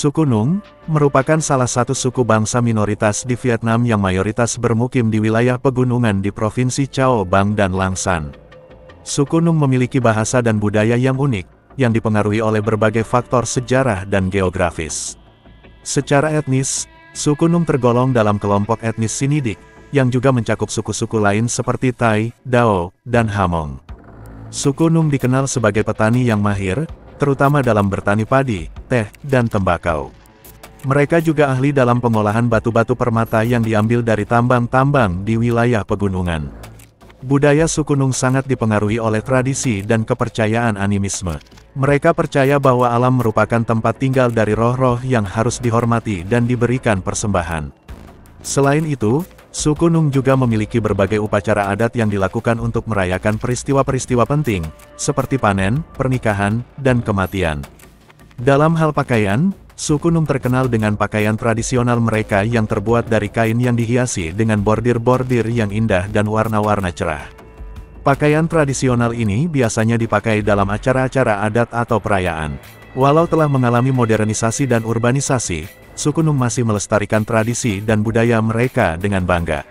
Suku Nung merupakan salah satu suku bangsa minoritas di Vietnam yang mayoritas bermukim di wilayah pegunungan di Provinsi Cao Bang dan Lang San. Suku Nung memiliki bahasa dan budaya yang unik, yang dipengaruhi oleh berbagai faktor sejarah dan geografis. Secara etnis, suku Nung tergolong dalam kelompok etnis Sinidik, yang juga mencakup suku-suku lain seperti Tai, Dao, dan Hamong. Suku Nung dikenal sebagai petani yang mahir, terutama dalam bertani padi, teh, dan tembakau. Mereka juga ahli dalam pengolahan batu-batu permata yang diambil dari tambang-tambang di wilayah pegunungan. Budaya suku Nung sangat dipengaruhi oleh tradisi dan kepercayaan animisme. Mereka percaya bahwa alam merupakan tempat tinggal dari roh-roh yang harus dihormati dan diberikan persembahan. Selain itu, suku Nung juga memiliki berbagai upacara adat yang dilakukan untuk merayakan peristiwa-peristiwa penting, seperti panen, pernikahan, dan kematian. Dalam hal pakaian, suku Nung terkenal dengan pakaian tradisional mereka yang terbuat dari kain yang dihiasi dengan bordir-bordir yang indah dan warna-warna cerah. Pakaian tradisional ini biasanya dipakai dalam acara-acara adat atau perayaan. Walau telah mengalami modernisasi dan urbanisasi, suku Nung masih melestarikan tradisi dan budaya mereka dengan bangga.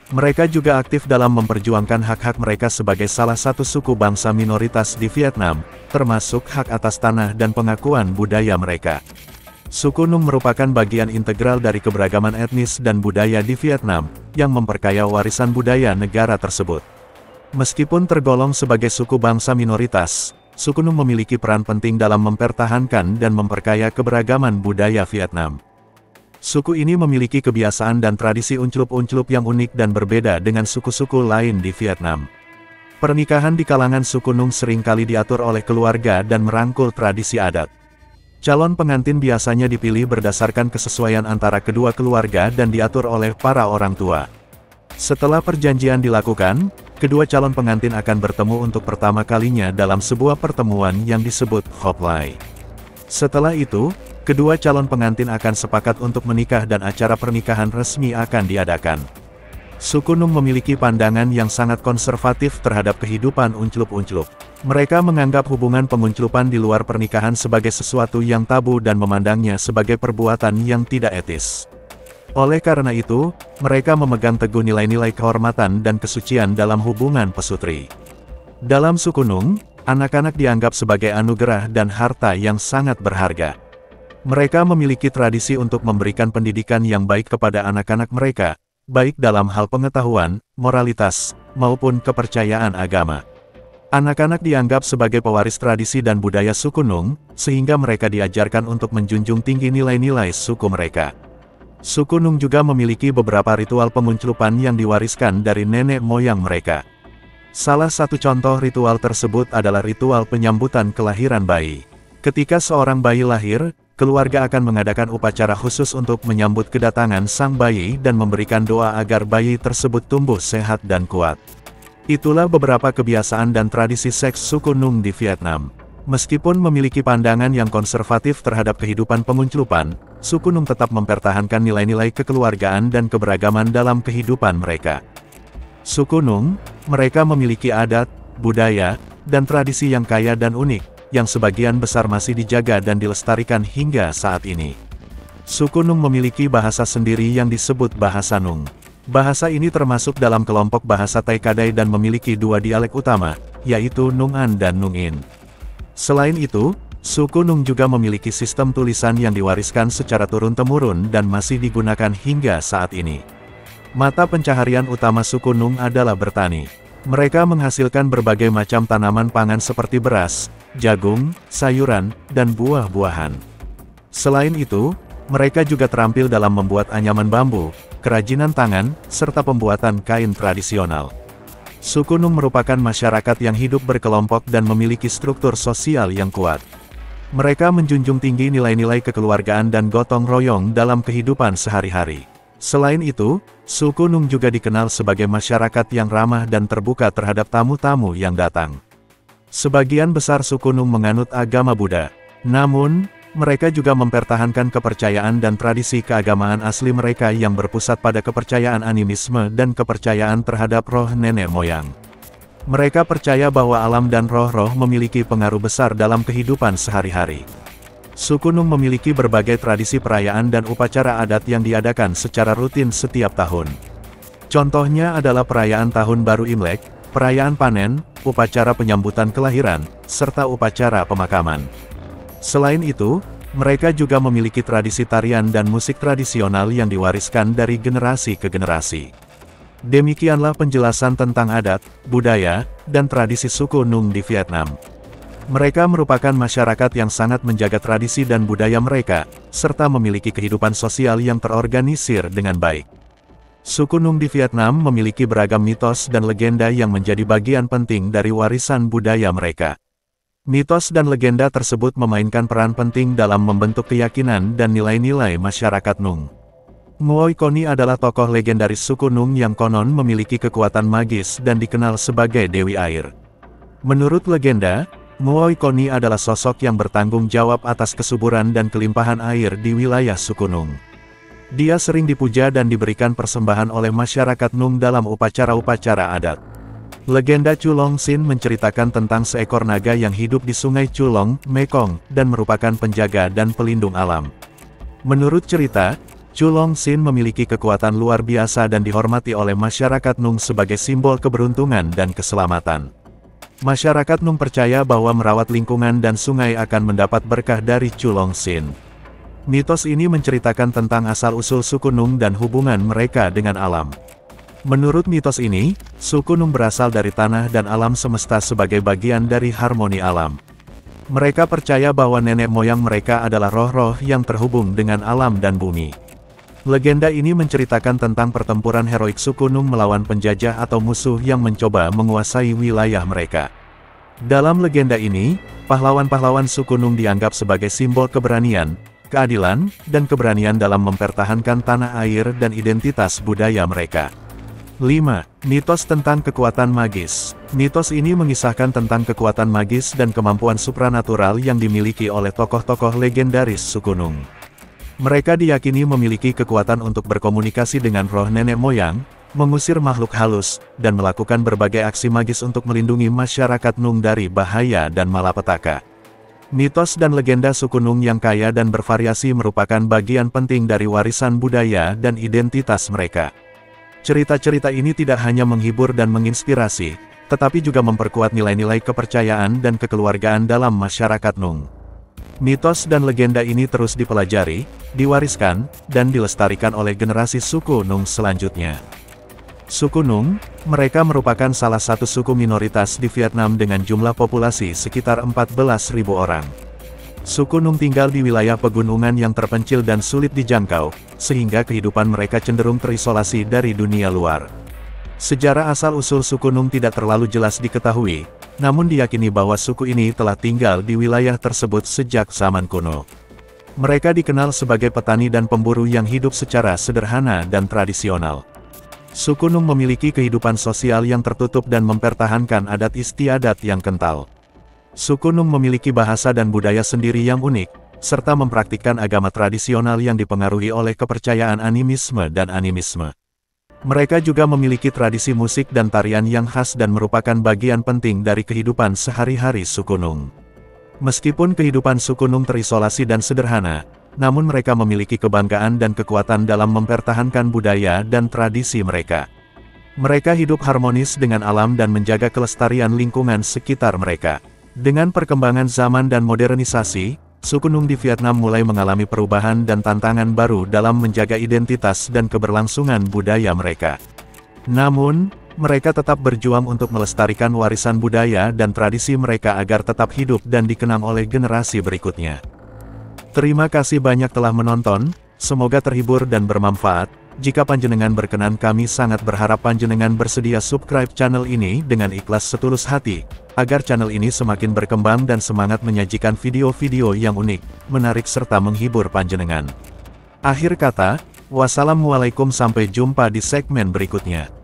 Mereka juga aktif dalam memperjuangkan hak-hak mereka sebagai salah satu suku bangsa minoritas di Vietnam, termasuk hak atas tanah dan pengakuan budaya mereka. Suku Nung merupakan bagian integral dari keberagaman etnis dan budaya di Vietnam, yang memperkaya warisan budaya negara tersebut. Meskipun tergolong sebagai suku bangsa minoritas, suku Nung memiliki peran penting dalam mempertahankan dan memperkaya keberagaman budaya Vietnam. Suku ini memiliki kebiasaan dan tradisi unclup-unclup yang unik dan berbeda dengan suku-suku lain di Vietnam. Pernikahan di kalangan suku Nung seringkali diatur oleh keluarga dan merangkul tradisi adat. Calon pengantin biasanya dipilih berdasarkan kesesuaian antara kedua keluarga dan diatur oleh para orang tua. Setelah perjanjian dilakukan, kedua calon pengantin akan bertemu untuk pertama kalinya dalam sebuah pertemuan yang disebut hoplai. Setelah itu, kedua calon pengantin akan sepakat untuk menikah dan acara pernikahan resmi akan diadakan. Suku Nung memiliki pandangan yang sangat konservatif terhadap kehidupan unclup-unclup. Mereka menganggap hubungan pengunclupan di luar pernikahan sebagai sesuatu yang tabu dan memandangnya sebagai perbuatan yang tidak etis. Oleh karena itu, mereka memegang teguh nilai-nilai kehormatan dan kesucian dalam hubungan pesutri. Dalam suku Nung, anak-anak dianggap sebagai anugerah dan harta yang sangat berharga. Mereka memiliki tradisi untuk memberikan pendidikan yang baik kepada anak-anak mereka, baik dalam hal pengetahuan, moralitas, maupun kepercayaan agama. Anak-anak dianggap sebagai pewaris tradisi dan budaya suku Nung, sehingga mereka diajarkan untuk menjunjung tinggi nilai-nilai suku mereka. Suku Nung juga memiliki beberapa ritual pengunclupan yang diwariskan dari nenek moyang mereka. Salah satu contoh ritual tersebut adalah ritual penyambutan kelahiran bayi. Ketika seorang bayi lahir, keluarga akan mengadakan upacara khusus untuk menyambut kedatangan sang bayi dan memberikan doa agar bayi tersebut tumbuh sehat dan kuat. Itulah beberapa kebiasaan dan tradisi seks suku Nung di Vietnam. Meskipun memiliki pandangan yang konservatif terhadap kehidupan pengunclupan, suku Nung tetap mempertahankan nilai-nilai kekeluargaan dan keberagaman dalam kehidupan mereka. Suku Nung, mereka memiliki adat, budaya, dan tradisi yang kaya dan unik, yang sebagian besar masih dijaga dan dilestarikan hingga saat ini. Suku Nung memiliki bahasa sendiri yang disebut bahasa Nung. Bahasa ini termasuk dalam kelompok bahasa Tai Kadai dan memiliki dua dialek utama, yaitu Nung An dan Nung In. Selain itu, suku Nung juga memiliki sistem tulisan yang diwariskan secara turun-temurun dan masih digunakan hingga saat ini. Mata pencaharian utama suku Nung adalah bertani. Mereka menghasilkan berbagai macam tanaman pangan seperti beras, jagung, sayuran, dan buah-buahan. Selain itu, mereka juga terampil dalam membuat anyaman bambu, kerajinan tangan, serta pembuatan kain tradisional. Suku Nung merupakan masyarakat yang hidup berkelompok dan memiliki struktur sosial yang kuat. Mereka menjunjung tinggi nilai-nilai kekeluargaan dan gotong royong dalam kehidupan sehari-hari. Selain itu, suku Nung juga dikenal sebagai masyarakat yang ramah dan terbuka terhadap tamu-tamu yang datang. Sebagian besar suku Nung menganut agama Buddha. Namun, mereka juga mempertahankan kepercayaan dan tradisi keagamaan asli mereka yang berpusat pada kepercayaan animisme dan kepercayaan terhadap roh nenek moyang. Mereka percaya bahwa alam dan roh-roh memiliki pengaruh besar dalam kehidupan sehari-hari. Suku Nung memiliki berbagai tradisi perayaan dan upacara adat yang diadakan secara rutin setiap tahun. Contohnya adalah perayaan Tahun Baru Imlek, perayaan panen, upacara penyambutan kelahiran, serta upacara pemakaman. Selain itu, mereka juga memiliki tradisi tarian dan musik tradisional yang diwariskan dari generasi ke generasi. Demikianlah penjelasan tentang adat, budaya, dan tradisi suku Nung di Vietnam. Mereka merupakan masyarakat yang sangat menjaga tradisi dan budaya mereka, serta memiliki kehidupan sosial yang terorganisir dengan baik. Suku Nung di Vietnam memiliki beragam mitos dan legenda yang menjadi bagian penting dari warisan budaya mereka. Mitos dan legenda tersebut memainkan peran penting dalam membentuk keyakinan dan nilai-nilai masyarakat Nung. Nguoi Koni adalah tokoh legendaris suku Nung yang konon memiliki kekuatan magis dan dikenal sebagai Dewi Air. Menurut legenda, Nguoi Koni adalah sosok yang bertanggung jawab atas kesuburan dan kelimpahan air di wilayah suku Nung. Dia sering dipuja dan diberikan persembahan oleh masyarakat Nung dalam upacara-upacara adat. Legenda Chulong Sin menceritakan tentang seekor naga yang hidup di sungai Chulong, Mekong, dan merupakan penjaga dan pelindung alam. Menurut cerita, Chulong Sin memiliki kekuatan luar biasa dan dihormati oleh masyarakat Nung sebagai simbol keberuntungan dan keselamatan. Masyarakat Nung percaya bahwa merawat lingkungan dan sungai akan mendapat berkah dari Chulong Sin. Mitos ini menceritakan tentang asal-usul suku Nung dan hubungan mereka dengan alam. Menurut mitos ini, suku Nung berasal dari tanah dan alam semesta sebagai bagian dari harmoni alam. Mereka percaya bahwa nenek moyang mereka adalah roh-roh yang terhubung dengan alam dan bumi. Legenda ini menceritakan tentang pertempuran heroik suku Nung melawan penjajah atau musuh yang mencoba menguasai wilayah mereka. Dalam legenda ini, pahlawan-pahlawan suku Nung dianggap sebagai simbol keberanian, keadilan, dan keberanian dalam mempertahankan tanah air dan identitas budaya mereka. 5. Mitos tentang kekuatan magis. Mitos ini mengisahkan tentang kekuatan magis dan kemampuan supranatural yang dimiliki oleh tokoh-tokoh legendaris suku Nung. Mereka diyakini memiliki kekuatan untuk berkomunikasi dengan roh nenek moyang, mengusir makhluk halus, dan melakukan berbagai aksi magis untuk melindungi masyarakat Nung dari bahaya dan malapetaka. Mitos dan legenda suku Nung yang kaya dan bervariasi merupakan bagian penting dari warisan budaya dan identitas mereka. Cerita-cerita ini tidak hanya menghibur dan menginspirasi, tetapi juga memperkuat nilai-nilai kepercayaan dan kekeluargaan dalam masyarakat Nung. Mitos dan legenda ini terus dipelajari, diwariskan, dan dilestarikan oleh generasi suku Nung selanjutnya. Suku Nung, mereka merupakan salah satu suku minoritas di Vietnam dengan jumlah populasi sekitar 14.000 orang. Suku Nung tinggal di wilayah pegunungan yang terpencil dan sulit dijangkau, sehingga kehidupan mereka cenderung terisolasi dari dunia luar. Sejarah asal-usul suku Nung tidak terlalu jelas diketahui, namun diyakini bahwa suku ini telah tinggal di wilayah tersebut sejak zaman kuno. Mereka dikenal sebagai petani dan pemburu yang hidup secara sederhana dan tradisional. Suku Nung memiliki kehidupan sosial yang tertutup dan mempertahankan adat istiadat yang kental. Suku Nung memiliki bahasa dan budaya sendiri yang unik, serta mempraktikkan agama tradisional yang dipengaruhi oleh kepercayaan animisme dan animisme. Mereka juga memiliki tradisi musik dan tarian yang khas dan merupakan bagian penting dari kehidupan sehari-hari suku Nung. Meskipun kehidupan suku Nung terisolasi dan sederhana, namun mereka memiliki kebanggaan dan kekuatan dalam mempertahankan budaya dan tradisi mereka. Mereka hidup harmonis dengan alam dan menjaga kelestarian lingkungan sekitar mereka. Dengan perkembangan zaman dan modernisasi, suku Nung di Vietnam mulai mengalami perubahan dan tantangan baru dalam menjaga identitas dan keberlangsungan budaya mereka. Namun, mereka tetap berjuang untuk melestarikan warisan budaya dan tradisi mereka agar tetap hidup dan dikenang oleh generasi berikutnya. Terima kasih banyak telah menonton, semoga terhibur dan bermanfaat. Jika panjenengan berkenan, kami sangat berharap panjenengan bersedia subscribe channel ini dengan ikhlas setulus hati, agar channel ini semakin berkembang dan semangat menyajikan video-video yang unik, menarik serta menghibur panjenengan. Akhir kata, wassalamualaikum, sampai jumpa di segmen berikutnya.